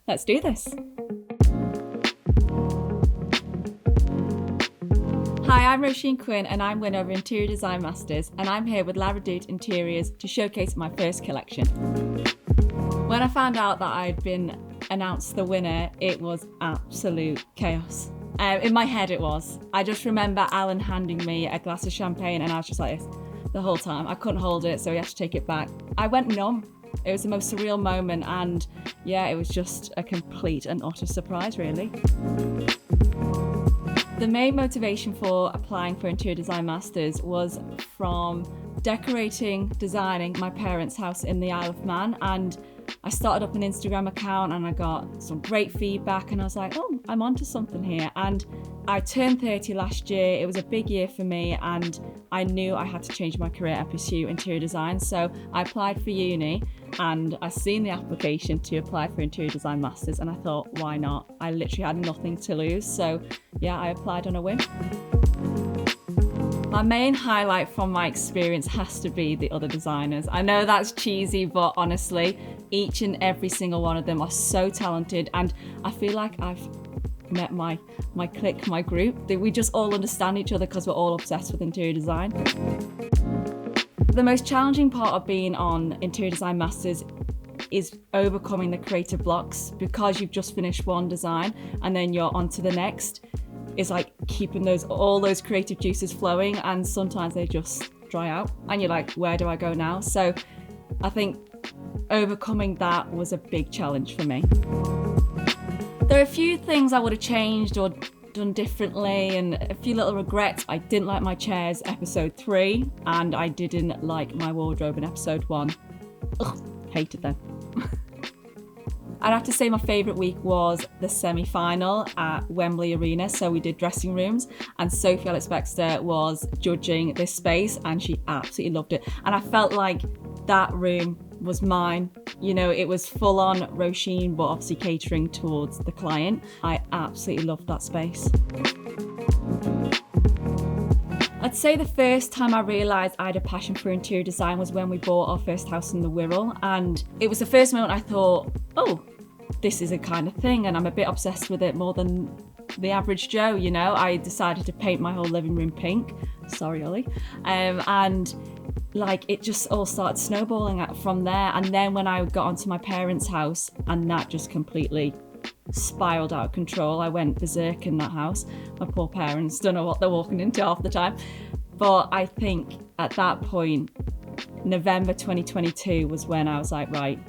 Let's do this. Hi, I'm Quinn and I'm winner of Interior Design Masters, and I'm here with Redoute Interiors to showcase my first collection. When I found out that I'd been announced the winner, it was absolute chaos. In my head it was. I just remember Alan handing me a glass of champagne and I was just like this the whole time. I couldn't hold it, so he had to take it back. I went numb. It was the most surreal moment, and yeah, it was just a complete and utter surprise, really. The main motivation for applying for Interior Design Masters was from designing my parents' house in the Isle of Man, and I started up an Instagram account and I got some great feedback and I was like, oh, I'm onto something here. And I turned 30 last year. It was a big year for me and I knew I had to change my career and pursue interior design. So I applied for uni and I seen the application to apply for Interior Design Masters and I thought, why not? I literally had nothing to lose. So yeah, I applied on a whim. My main highlight from my experience has to be the other designers. I know that's cheesy, but honestly, each and every single one of them are so talented, and I feel like I've met my clique, my group. We just all understand each other because we're all obsessed with interior design. The most challenging part of being on Interior Design Masters is overcoming the creative blocks, because you've just finished one design and then you're on to the next. It's like keeping all those creative juices flowing, and sometimes they just dry out and you're like, where do I go now? So I think overcoming that was a big challenge for me. There are a few things I would have changed or done differently, and a few little regrets. I didn't like my chairs episode 3, and I didn't like my wardrobe in episode 1. Ugh, hated them. I'd have to say my favourite week was the semi-final at Wembley Arena. So we did dressing rooms and Sophie Alex-Bextor was judging this space and she absolutely loved it. And I felt like that room was mine. You know, it was full on Roisin, but obviously catering towards the client. I absolutely loved that space. I'd say the first time I realised I had a passion for interior design was when we bought our first house in the Wirral, and it was the first moment I thought, oh, this is a kind of thing, and I'm a bit obsessed with it more than the average Joe, you know. I decided to paint my whole living room pink. Sorry, Ollie. And like it just all started snowballing from there. And then when I got onto my parents' house, and that just completely spiraled out of control. I went berserk in that house. My poor parents don't know what they're walking into half the time. But I think at that point, November 2022 was when I was like, right,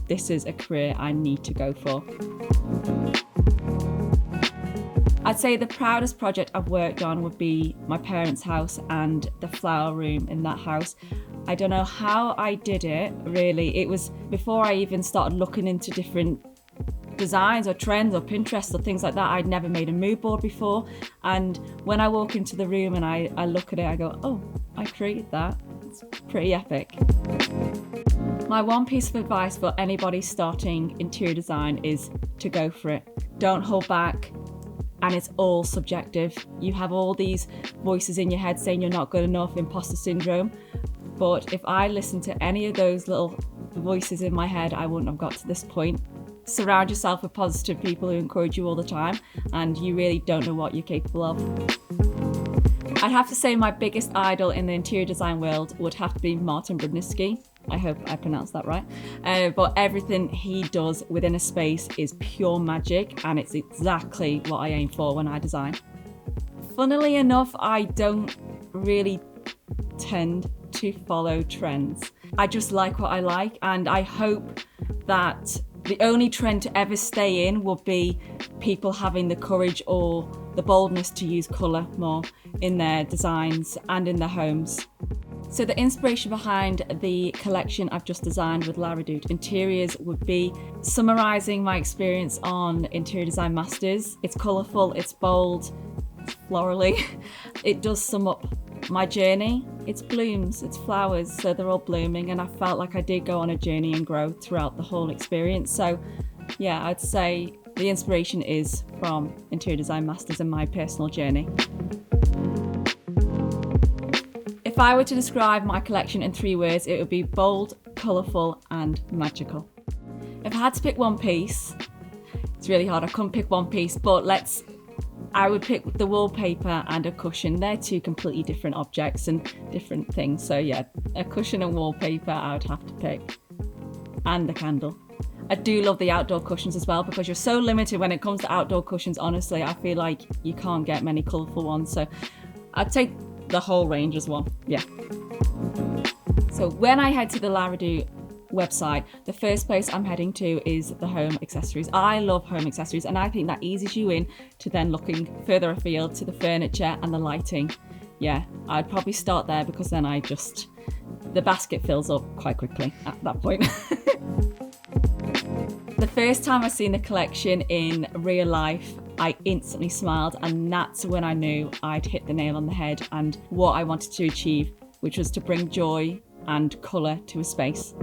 this is a career I need to go for. I'd say the proudest project I've worked on would be my parents' house and the flower room in that house. I don't know how I did it, really. It was before I even started looking into different designs or trends or Pinterest or things like that. I'd never made a mood board before, and when I walk into the room and I look at it, I go, oh, I created that. It's pretty epic. My one piece of advice for anybody starting interior design is to go for it. Don't hold back, and it's all subjective. You have all these voices in your head saying you're not good enough, imposter syndrome, but if I listened to any of those little voices in my head, I wouldn't have got to this point. Surround yourself with positive people who encourage you all the time, and you really don't know what you're capable of. I'd have to say my biggest idol in the interior design world would have to be Martin Brudniski. I hope I pronounced that right. But everything he does within a space is pure magic, and it's exactly what I aim for when I design. Funnily enough, I don't really tend to follow trends. I just like what I like, and I hope that the only trend to ever stay in will be people having the courage or the boldness to use colour more in their designs and in their homes. So the inspiration behind the collection I've just designed with Redoute Intérieurs would be summarising my experience on Interior Design Masters. It's colourful, it's bold, it's florally. It does sum up my journey. It's blooms, it's flowers, so they're all blooming, and I felt like I did go on a journey and grow throughout the whole experience. So yeah, I'd say the inspiration is from Interior Design Masters and my personal journey. If I were to describe my collection in 3 words, it would be bold, colourful and magical. If I had to pick one piece, It's really hard. I couldn't pick one piece, but I would pick the wallpaper and a cushion. They're two completely different objects and different things. So yeah, a cushion and wallpaper I would have to pick. And the candle. I do love the outdoor cushions as well, because you're so limited when it comes to outdoor cushions. Honestly, I feel like you can't get many colourful ones. So I'd take the whole range as well. Yeah. So when I head to the Redoute website, the first place I'm heading to is the home accessories. I love home accessories, and I think that eases you in to then looking further afield to the furniture and the lighting. Yeah, I'd probably start there, because then the basket fills up quite quickly at that point. The first time I seen the collection in real life, I instantly smiled, and that's when I knew I'd hit the nail on the head and what I wanted to achieve, which was to bring joy and colour to a space.